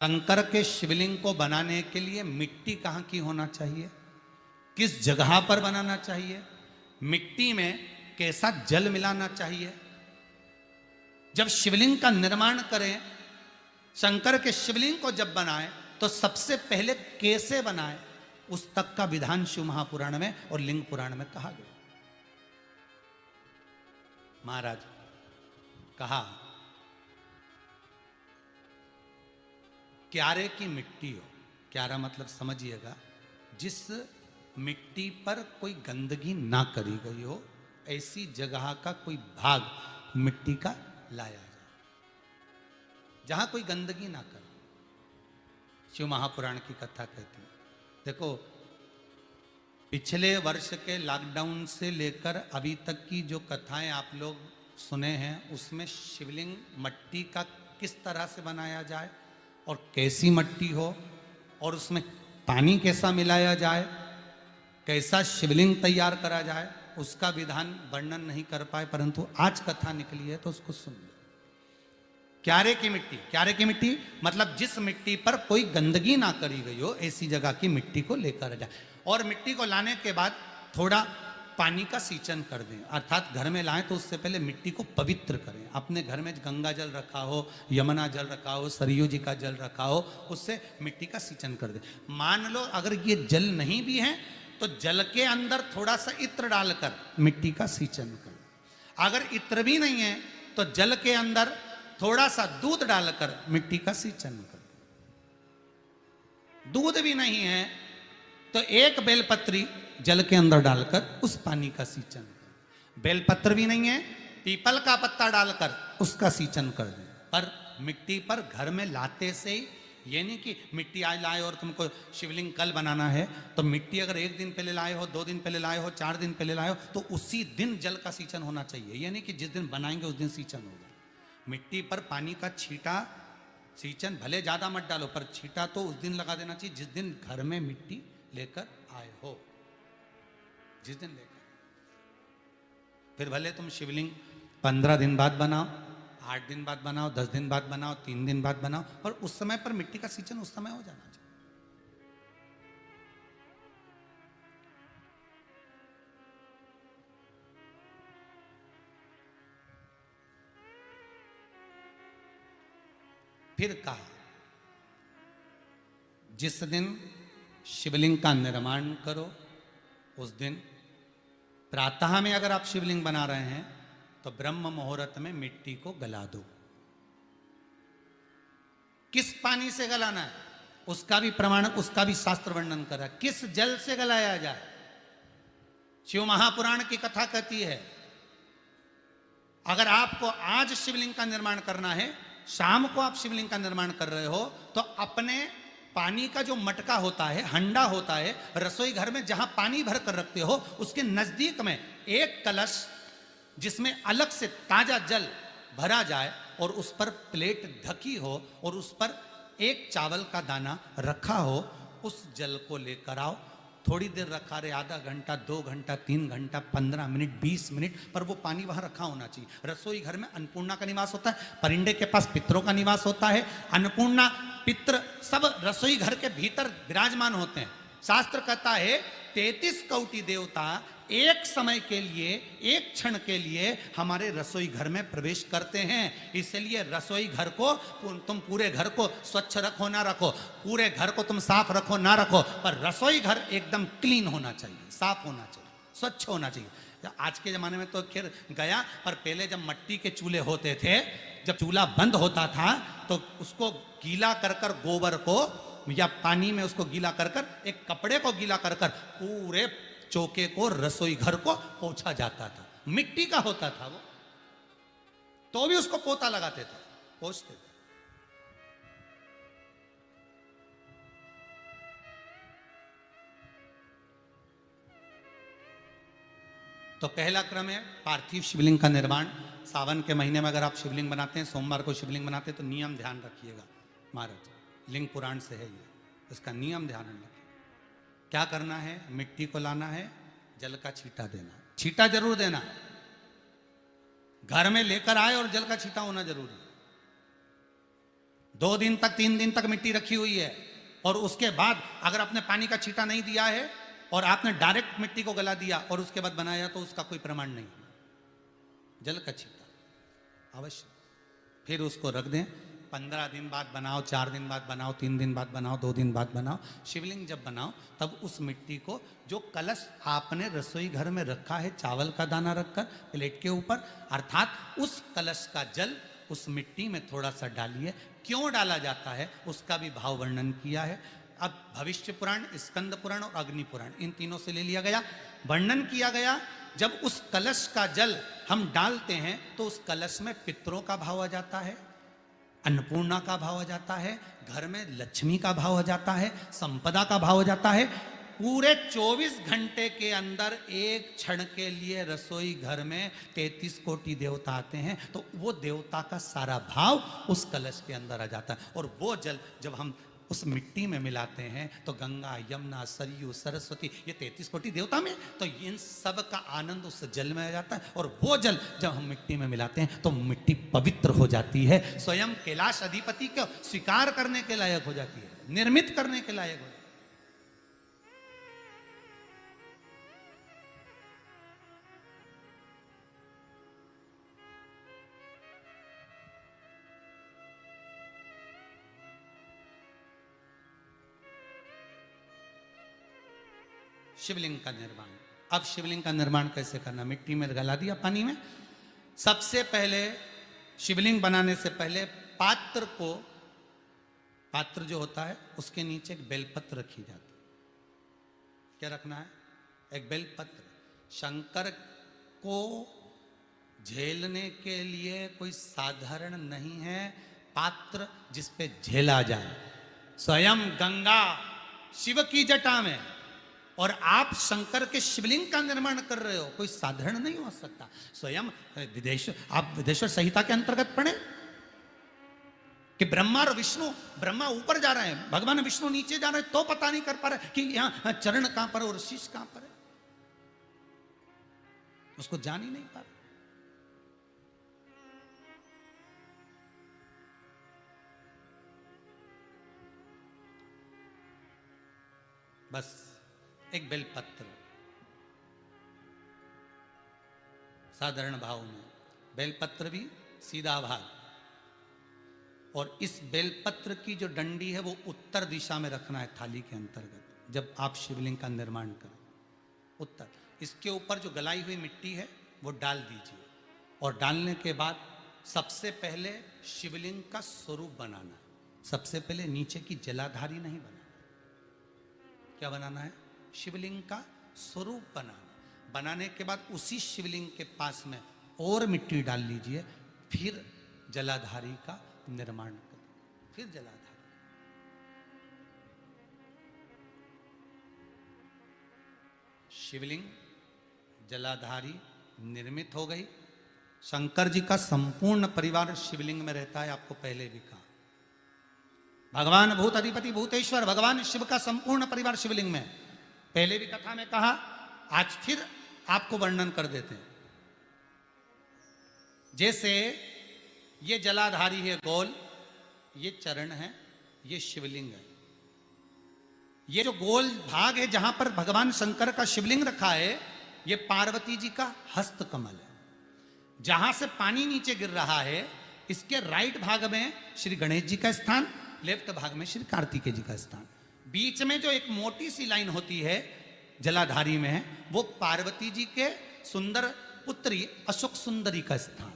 शंकर के शिवलिंग को बनाने के लिए मिट्टी कहाँ की होना चाहिए, किस जगह पर बनाना चाहिए, मिट्टी में कैसा जल मिलाना चाहिए। जब शिवलिंग का निर्माण करें, शंकर के शिवलिंग को जब बनाएं तो सबसे पहले कैसे बनाएं, उस तक का विधान शिव महापुराण में और लिंग पुराण में कहा गया। महाराज कहा, क्यारे की मिट्टी हो, क्यारा मतलब समझिएगा जिस मिट्टी पर कोई गंदगी ना करी गई हो, ऐसी जगह का कोई भाग मिट्टी का लाया जाए जहां कोई गंदगी ना करे। शिव महापुराण की कथा कहती है। देखो, पिछले वर्ष के लॉकडाउन से लेकर अभी तक की जो कथाएं आप लोग सुने हैं, उसमें शिवलिंग मट्टी का किस तरह से बनाया जाए और कैसी मट्टी हो और उसमें पानी कैसा मिलाया जाए, कैसा शिवलिंग तैयार करा जाए, उसका विधान वर्णन नहीं कर पाए, परंतु आज कथा निकली है तो उसको सुन लो। क्यारे की मिट्टी, क्यारे की मिट्टी मतलब जिस मिट्टी पर कोई गंदगी ना करी गई हो, ऐसी जगह की मिट्टी को लेकर जाए और मिट्टी को लाने के बाद थोड़ा पानी का सींचन कर दें, अर्थात घर में लाएं तो उससे पहले मिट्टी को पवित्र करें। अपने घर में गंगा जल रखा हो, यमुना जल रखा हो, सरयू जी का जल रखा हो, उससे मिट्टी का सींचन कर दें। मान लो अगर ये जल नहीं भी है तो जल के अंदर थोड़ा सा इत्र डालकर मिट्टी का सींचन करें। अगर इत्र भी नहीं है तो जल के अंदर थोड़ा सा दूध डालकर मिट्टी का सींचन करें। दूध भी नहीं है तो एक बेलपत्री जल के अंदर डालकर उस पानी का सींचन करें। बेलपत्र भी नहीं है, पीपल का पत्ता डालकर उसका सींचन कर दें। पर मिट्टी पर घर में लाते से ही, ये नहीं कि मिट्टी आज लाए और तुमको शिवलिंग कल बनाना है, तो मिट्टी अगर एक दिन पहले लाए हो, 2 दिन पहले लाए हो, 4 दिन पहले लाए हो, तो उसी दिन जल का सींचन होना चाहिए। ये नहीं कि जिस दिन बनाएंगे उस दिन सींचन होगा। मिट्टी पर पानी का छींटा, सींचन भले ज़्यादा मत डालो, पर छींटा तो उस दिन लगा देना चाहिए जिस दिन घर में मिट्टी लेकर आए हो, जिस दिन लेकर। फिर भले तुम शिवलिंग 15 दिन बाद बनाओ, 8 दिन बाद बनाओ, 10 दिन बाद बनाओ, 3 दिन बाद बनाओ, पर उस समय पर मिट्टी का सींचन उस समय हो जाना चाहिए। फिर कहा, जिस दिन शिवलिंग का निर्माण करो उस दिन प्रातः में अगर आप शिवलिंग बना रहे हैं तो ब्रह्म मुहूर्त में मिट्टी को गला दो। किस पानी से गलाना है उसका भी प्रमाण, उसका भी शास्त्र वर्णन करा। किस जल से गलाया जाए, शिव महापुराण की कथा कहती है। अगर आपको आज शिवलिंग का निर्माण करना है, शाम को आप शिवलिंग का निर्माण कर रहे हो, तो अपने पानी का जो मटका होता है, हंडा होता है, रसोई घर में जहां पानी भर कर रखते हो, उसके नजदीक में एक कलश जिसमें अलग से ताजा जल भरा जाए और उस पर प्लेट ढकी हो और उस पर एक चावल का दाना रखा हो, उस जल को लेकर आओ। थोड़ी देर रखा रहे, आधा घंटा, 2 घंटा, 3 घंटा, 15 मिनट, 20 मिनट, पर वो पानी वहां रखा होना चाहिए। रसोई घर में अन्नपूर्णा का निवास होता है, परिंदे के पास पितरों का निवास होता है। अन्नपूर्णा, पित्र सब रसोई घर के भीतर विराजमान होते हैं। शास्त्र कहता है 33 कोटि देवता एक समय के लिए, एक क्षण के लिए हमारे रसोई घर में प्रवेश करते हैं। इसलिए रसोई घर को तुम पूरे घर को स्वच्छ रखो ना रखो, पूरे घर को तुम साफ रखो ना रखो, पर रसोई घर एकदम क्लीन होना चाहिए, साफ होना चाहिए, स्वच्छ होना चाहिए। आज के जमाने में तो खैर गया, पर पहले जब मट्टी के चूल्हे होते थे, जब चूल्हा बंद होता था तो उसको गीला कर कर, गोबर को या पानी में उसको गीला कर कर, एक कपड़े को गीला कर कर पूरे चौके को, रसोई घर को पोंछा जाता था। मिट्टी का होता था वो, तो भी उसको पोता लगाते थे, पोंछते थे। तो पहला क्रम है पार्थिव शिवलिंग का निर्माण। सावन के महीने में अगर आप शिवलिंग बनाते हैं, सोमवार को शिवलिंग बनाते हैं, तो नियम ध्यान रखिएगा महाराज, लिंग पुराण से है ये, इसका नियम ध्यान रखिए। क्या करना है, मिट्टी को लाना है, जल का छींटा देना, छींटा जरूर देना, घर में लेकर आए और जल का छींटा होना जरूरी है। 2 दिन तक 3 दिन तक मिट्टी रखी हुई है, और उसके बाद अगर आपने पानी का छींटा नहीं दिया है और आपने डायरेक्ट मिट्टी को गला दिया और उसके बाद बनाया, तो उसका कोई प्रमाण नहीं। जल का छींटा अवश्य। फिर उसको रख दें, 15 दिन बाद बनाओ, 4 दिन बाद बनाओ, 3 दिन बाद बनाओ, 2 दिन बाद बनाओ। शिवलिंग जब बनाओ तब उस मिट्टी को, जो कलश आपने रसोई घर में रखा है चावल का दाना रखकर प्लेट के ऊपर, अर्थात उस कलश का जल उस मिट्टी में थोड़ा सा डालिए। क्यों डाला जाता है उसका भी भाव वर्णन किया है। अब भविष्य पुराण, स्कंद पुराण और अग्नि पुराण, इन तीनों से ले लिया गया। वर्णन किया गया, जब उस कलश का जल हम डालते हैं तो उस कलश में पितरों का भाव आ जाता है, अन्नपूर्णा का भाव आ जाता है, घर में लक्ष्मी का भाव आ जाता है, संपदा का भाव आ जाता है। पूरे 24 घंटे के अंदर एक क्षण के लिए रसोई घर में 33 कोटि देवता आते हैं, तो वो देवता का सारा भाव उस कलश के अंदर आ जाता है। और वो जल जब हम उस मिट्टी में मिलाते हैं तो गंगा, यमुना, सरयू, सरस्वती, ये 33 कोटि देवता में, तो इन सब का आनंद उस जल में आ जाता है। और वो जल जब हम मिट्टी में मिलाते हैं तो मिट्टी पवित्र हो जाती है, स्वयं कैलाश अधिपति को स्वीकार करने के लायक हो जाती है, निर्मित करने के लायक हो जाती है। शिवलिंग का निर्माण। अब शिवलिंग का निर्माण कैसे करना? मिट्टी में गला दिया पानी में। सबसे पहले शिवलिंग बनाने से पहले पात्र को, पात्र जो होता है उसके नीचे एक बेलपत्र रखी जाती है। क्या रखना है? एक बेलपत्र। शंकर को झेलने के लिए कोई साधारण नहीं है पात्र जिसपे झेला जाए। स्वयं गंगा शिव की जटा में, और आप शंकर के शिवलिंग का निर्माण कर रहे हो, कोई साधारण नहीं हो सकता। स्वयं आप विदेश्वर संहिता के अंतर्गत पढ़े कि ब्रह्मा और विष्णु, ब्रह्मा ऊपर जा रहे हैं, भगवान विष्णु नीचे जा रहे हैं, तो पता नहीं कर पा रहे कि यहां चरण कहां पर और शीश कहां पर है, उसको जान ही नहीं पा रहे। बस एक बेलपत्र साधारण भाव में, बेलपत्र भी सीधा भाग, और इस बेलपत्र की जो डंडी है वो उत्तर दिशा में रखना है थाली के अंतर्गत। जब आप शिवलिंग का निर्माण करें उत्तर, इसके ऊपर जो गलाई हुई मिट्टी है वो डाल दीजिए, और डालने के बाद सबसे पहले शिवलिंग का स्वरूप बनाना है। सबसे पहले नीचे की जलाधारी नहीं बनाना। क्या बनाना है? शिवलिंग का स्वरूप बनाना। बनाने के बाद उसी शिवलिंग के पास में और मिट्टी डाल लीजिए, फिर जलाधारी का निर्माण करें। फिर जलाधारी, शिवलिंग जलाधारी निर्मित हो गई। शंकर जी का संपूर्ण परिवार शिवलिंग में रहता है, आपको पहले भी कहा। भगवान भूत अधिपति भूतेश्वर भगवान शिव का संपूर्ण परिवार शिवलिंग में, पहले भी कथा में कहा, आज फिर आपको वर्णन कर देते हैं। जैसे ये जलाधारी है गोल, ये चरण है, ये शिवलिंग है। ये जो गोल भाग है जहां पर भगवान शंकर का शिवलिंग रखा है, ये पार्वती जी का हस्त कमल है। जहां से पानी नीचे गिर रहा है, इसके राइट भाग में श्री गणेश जी का स्थान, लेफ्ट भाग में श्री कार्तिकेय जी का स्थान। बीच में जो एक मोटी सी लाइन होती है जलाधारी में है, वो पार्वती जी के सुंदर पुत्री अशोक सुंदरी का स्थान।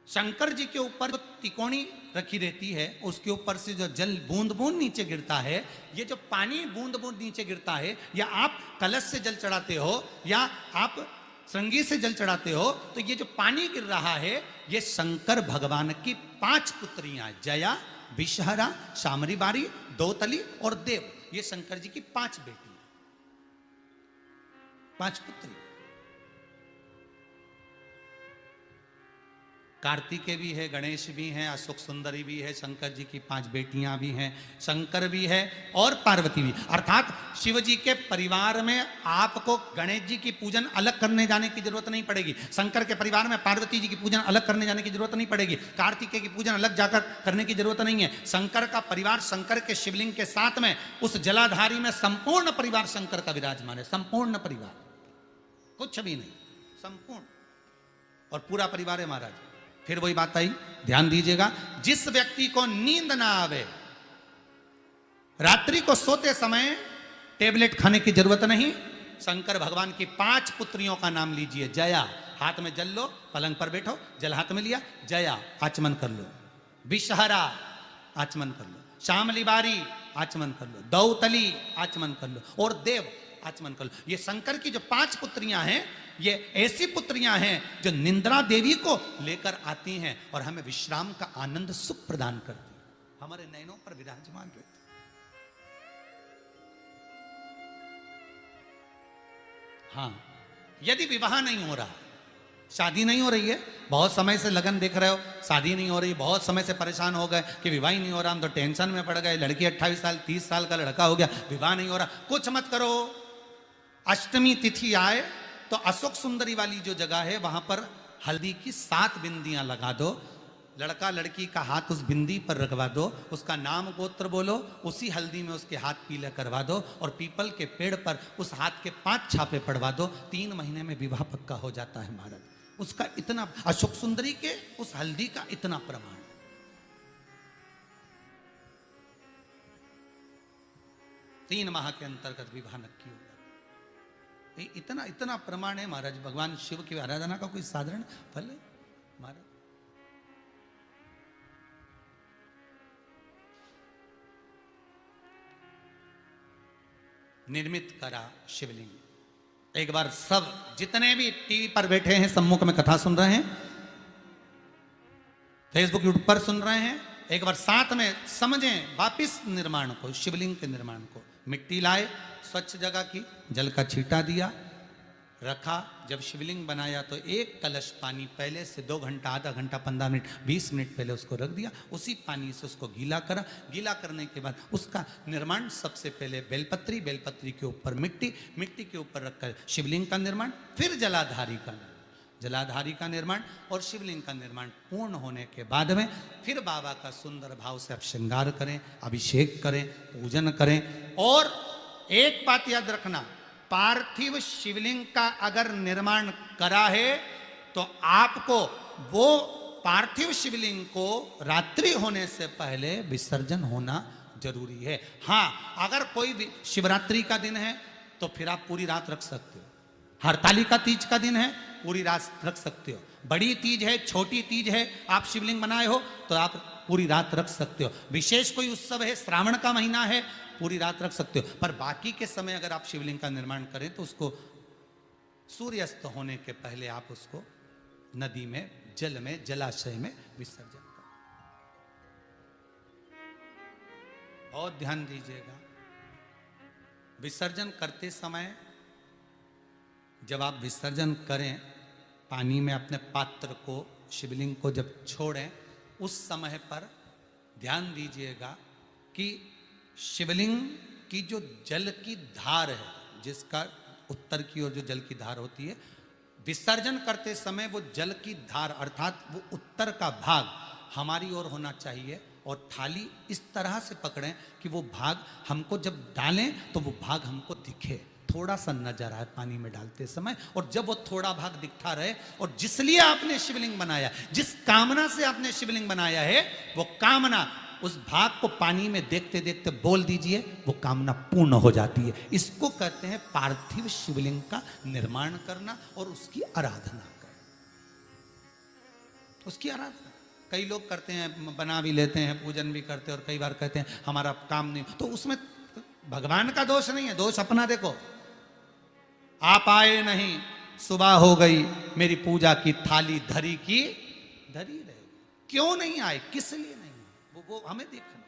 शंकर जी के ऊपर जो तिकोनी रखी रहती है, उसके ऊपर से जो जल बूंद बूंद नीचे गिरता है, ये जो पानी बूंद बूंद नीचे गिरता है, या आप कलश से जल चढ़ाते हो या आप श्रृंगी से जल चढ़ाते हो, तो ये जो पानी गिर रहा है, ये शंकर भगवान की 5 पुत्रियां, जया, विषहरा, शामरी बारी, दौतली और देव, ये शंकर जी की 5 बेटियां, 5 पुत्री। कार्तिकेय भी है, गणेश भी हैं, अशोक सुंदरी भी है, शंकर जी की 5 बेटियां भी हैं, शंकर भी है और पार्वती भी। अर्थात शिव जी के परिवार में आपको गणेश जी की पूजन अलग करने जाने की जरूरत नहीं पड़ेगी, शंकर के परिवार में पार्वती जी की पूजन अलग करने जाने की जरूरत नहीं पड़ेगी, कार्तिकेय की पूजन अलग जाकर करने की जरूरत नहीं है। शंकर का परिवार शंकर के शिवलिंग के साथ में उस जलाधारी में संपूर्ण परिवार शंकर का विराजमान है, संपूर्ण परिवार, कुछ भी नहीं, संपूर्ण और पूरा परिवार है महाराज। फिर वही बात आई, ध्यान दीजिएगा, जिस व्यक्ति को नींद ना आवे, रात्रि को सोते समय टेबलेट खाने की जरूरत नहीं, शंकर भगवान की 5 पुत्रियों का नाम लीजिए। जया, हाथ में जल लो, पलंग पर बैठो, जल हाथ में लिया, जया आचमन कर लो, विषहरा आचमन कर लो, श्यामली बारी आचमन कर लो, दौतली आचमन कर लो और देव आचमन कर लो। ये शंकर की जो 5 पुत्रियां हैं, ये ऐसी पुत्रियां हैं जो निंद्रा देवी को लेकर आती हैं और हमें विश्राम का आनंद सुख प्रदान करती हैं, हमारे नयनों पर विराजमान रहती। हाँ, यदि विवाह नहीं हो रहा, शादी नहीं हो रही है, बहुत समय से लगन देख रहे हो, शादी नहीं हो रही, बहुत समय से परेशान हो गए कि विवाह ही नहीं हो रहा, हम तो टेंशन में पड़ गए, लड़की 28 साल 30 साल का लड़का हो गया, विवाह नहीं हो रहा, कुछ मत करो। अष्टमी तिथि आए तो अशोक सुंदरी वाली जो जगह है वहां पर हल्दी की 7 बिंदियां लगा दो, लड़का लड़की का हाथ उस बिंदी पर रखवा दो, उसका नाम गोत्र बोलो, उसी हल्दी में उसके हाथ पीले करवा दो और पीपल के पेड़ पर उस हाथ के 5 छापे पड़वा दो, 3 महीने में विवाह पक्का हो जाता है महाराज। उसका इतना, अशोक सुंदरी के उस हल्दी का इतना प्रमाण। 3 माह के अंतर्गत विवाह नक्की हो जाता, इतना इतना प्रमाण है महाराज। भगवान शिव की आराधना का कोई साधारण फल है महाराज। निर्मित करा शिवलिंग। एक बार सब जितने भी टीवी पर बैठे हैं, सम्मुख में कथा सुन रहे हैं, फेसबुक यूट्यूब पर सुन रहे हैं, एक बार साथ में समझें वापिस निर्माण को, शिवलिंग के निर्माण को। मिट्टी लाए, स्वच्छ जगह की, जल का छींटा दिया, रखा। जब शिवलिंग बनाया तो 1 कलश पानी पहले से 2 घंटा, आधा घंटा, 15 मिनट, 20 मिनट पहले उसको रख दिया, उसी पानी से उसको गीला करा। गीला करने के बाद उसका निर्माण सबसे पहले बेलपत्री, बेलपत्री के ऊपर मिट्टी, मिट्टी के ऊपर रखकर शिवलिंग का निर्माण, फिर जलाधारी का निर्माण, जलाधारी का निर्माण और शिवलिंग का निर्माण पूर्ण होने के बाद में फिर बाबा का सुंदर भाव से आप श्रृंगार करें, अभिषेक करें, पूजन करें। और एक बात याद रखना, पार्थिव शिवलिंग का अगर निर्माण करा है तो आपको वो पार्थिव शिवलिंग को रात्रि होने से पहले विसर्जन होना जरूरी है। हाँ, अगर कोई शिवरात्रि का दिन है तो फिर आप पूरी रात रख सकते हो, हरतालिका तीज का दिन है पूरी रात रख सकते हो, बड़ी तीज है, छोटी तीज है, आप शिवलिंग बनाए हो तो आप पूरी रात रख सकते हो, विशेष कोई उत्सव है, श्रावण का महीना है, पूरी रात रख सकते हो। पर बाकी के समय अगर आप शिवलिंग का निर्माण करें तो उसको सूर्यास्त होने के पहले आप उसको नदी में, जल में, जलाशय में विसर्जन करें। बहुत ध्यान दीजिएगा, विसर्जन करते समय जब आप विसर्जन करें, पानी में अपने पात्र को, शिवलिंग को जब छोड़ें, उस समय पर ध्यान दीजिएगा कि शिवलिंग की जो जल की धार है, जिसका उत्तर की ओर जो जल की धार होती है, विसर्जन करते समय वो जल की धार अर्थात वो उत्तर का भाग हमारी ओर होना चाहिए और थाली इस तरह से पकड़ें कि वो भाग हमको जब डालें तो वो भाग हमको दिखे, थोड़ा सा नजर आए पानी में डालते समय। और जब वो थोड़ा भाग दिखता रहे, और जिसलिए आपने शिवलिंग बनाया, जिस कामना से आपने शिवलिंग बनाया है, वो कामना उस भाग को पानी में देखते देखते बोल दीजिए, वो कामना पूर्ण हो जाती है। इसको कहते हैं पार्थिव शिवलिंग का निर्माण करना और उसकी आराधना करना। उसकी आराधना कई लोग करते हैं, बना भी लेते हैं, पूजन भी करते हैं, और कई बार कहते हैं हमारा काम नहीं, तो उसमें भगवान का दोष नहीं है, दोष अपना। देखो, आप आए नहीं, सुबह हो गई, मेरी पूजा की थाली धरी की धरी रहेगी, क्यों नहीं आए, किस लिए नहीं, वो हमें देखना।